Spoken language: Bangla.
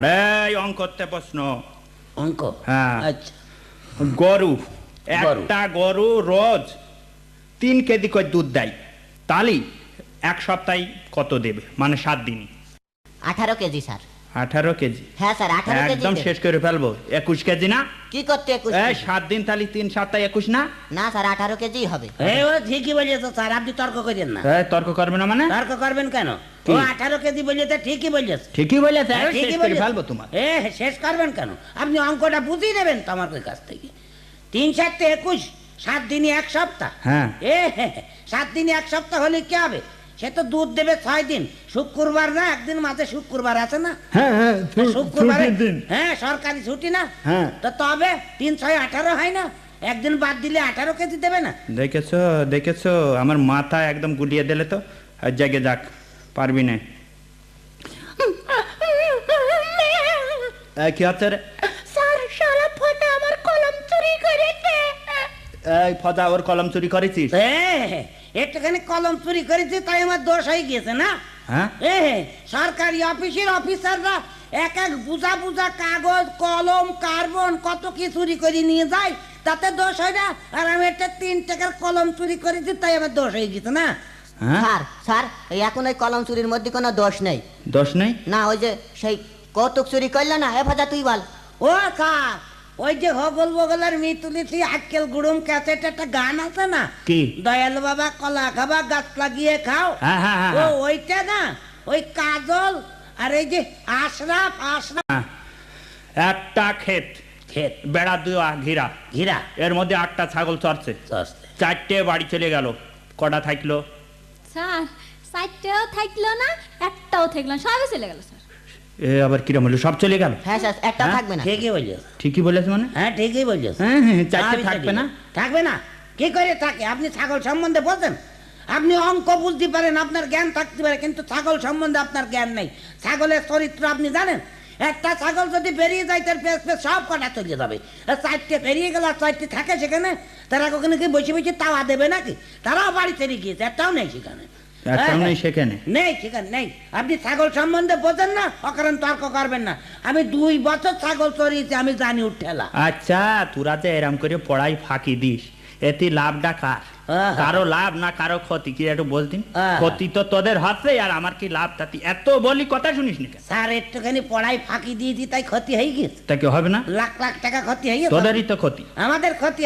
এই অঙ্কতে প্রশ্ন। অঙ্ক? হ্যাঁ। আচ্ছা। গরু, একটা গরু রোজ 3 কেজি করে দুধ দেয়, তাহলে এক সপ্তাহে কত দেবে? মানে 7 দিন। 18 কেজি স্যার। 18 কেজি? হ্যাঁ স্যার 18 কেজি। একদম শেষ করে ফেলবো। 21 কেজি না? কি করতে 21? এই 7 দিন তাহলে 3 সপ্তাহে 21 না? না স্যার 18 কেজি হবে। এই ও ঠিকই বলেছে স্যার, আপনি তর্ক করেন না। এই তর্ক করবে না মানে? তর্ক করবেন কেন? ও 18 কেজি বলেছে, ঠিকই বলেছে। ঠিকই বলেছে, হ্যাঁ, শেষ ঠিকই করে বলেছে। ফেলবো তোমার। শেষ করবেন কেন? আপনি অঙ্কটা বুঝিয়ে নেবেন তো আমার কাছ থেকে। 3 × 7 = 21, 7 দিনই 1 সপ্তাহ। হ্যাঁ। 7 দিনই 1 সপ্তাহ হলে কি হবে? সে তো দুধ দেবে 6 দিন। শুক্রবার না, একদিন মাঝে শুক্রবার আছে না? হ্যাঁ হ্যাঁ, শুক্রবার ছুটির দিন। হ্যাঁ, সরকারি ছুটি না? হ্যাঁ। তো তবে 3 × 6 = 18 হয় না? একদিন বাদ দিলে 18 কেজি দেবে না? দেখেছো দেখেছো, আমার মাথা একদম গুলিয়ে দিলে তো। আর জাগে যাক, পারবি না। কি হচ্ছে রে? স্যার সারা ফটা আমার কলম চুরি করেছে। এই ফদা, ওর কলম চুরি করেছিস? একটুখানি কলম চুরি করেছি তাই আমার দোষ হয়ে গেছে না? হ্যাঁ। সরকারি অফিসের অফিসাররা এক এক বুঝা বুঝা কাগজ, কলম, কার্বন কত কি চুরি করে নিয়ে যায়, তাতে দোষ হয় না? আর আমি একটা 3 টাকার কলম চুরি করেছি তাই আমার দোষ হয়ে গেছে না? হ্যাঁ, স্যার স্যার এই এখন ওই কলম চুরির মধ্যে কোনো দোষ নেই। দোষ নেই? না ওই যে সেই কৌতুক চুরি করলে না, এ ভাজা তুই বল। ও কা, ওই যে হগল বগলের মিতুলিছি আক্কেল গুড়ুম ক্যাসেট একটা গান আছে না? কি? দয়াল বাবা কলা খাবা গাছ লাগিয়ে খাও। হ্যাঁ হ্যাঁ হ্যাঁ ও ওইটা না, ওই কাজল আর এই যে আশরাফ। হ্যাঁ। একটা ক্ষেত, ক্ষেত বেড়া দেওয়া ঘিরা, ঘিরা এর মধ্যে 8টা ছাগল চড়ছে, সস্তে 4টে বাড়ি চলে গেল, কটা থাকলো? স্যার 4টাও থাকলো না, একটাও থাকলো না, সবই চলে গেল স্যার। এ আবার কিরম হলো? সব চলে গেল? হ্যাঁ স্যার একটাও হ্যাঁ? থাকবে না। ঠিকই বলছিস। ঠিকই বলেছে মানে? হ্যাঁ ঠিকই বলছিস। হ্যাঁ হ্যাঁ, 4টে থাকবে না? থাকবে না কি করে থাকে? আপনি ছাগল সম্বন্ধে বোঝেন? আপনি অঙ্ক বুঝতে পারেন, আপনার জ্ঞান থাকতে পারে, কিন্তু ছাগল সম্বন্ধে আপনার জ্ঞান নেই। ছাগলের চরিত্র আপনি জানেন? একটা ছাগল যদি বেরিয়ে যায় তার পেছ পেছ সব কটা চলে যাবে। আর 4টে বেরিয়ে গেল আর 4টে থাকে সেখানে, তারা কখনো কি বসে বসে তাওয়া দেবে নাকি? তারাও বাড়ি ছেড়ে গিয়েছে, একটাও নেই সেখানে। একটাও নেই সেখানে? নেই সেখানে নেই। আপনি ছাগল সম্বন্ধে বোঝেন না, অকারণ তর্ক করবেন না। আমি 2 বছর ছাগল চড়িয়েছি, আমি জানি উঠেলা। আচ্ছা, তোরা যে এরম করে পড়াই ফাঁকি দিস, এতে লাভটা কার? কারো লাভ না কারো ক্ষতি? কি একটু বলতিন? ক্ষতি তো তোদের হচ্ছে, আর আমার কি লাভ? তাতে এত বলি কথা শুনিস না? স্যার একটুখানি পড়াই ফাঁকি দিয়েছি তাই ক্ষতি হয়ে গেছে। তা কি হবে না? লাখ লাখ টাকা ক্ষতি হয়ে গেছে। তোদেরই তো ক্ষতি। আমাদের ক্ষতি।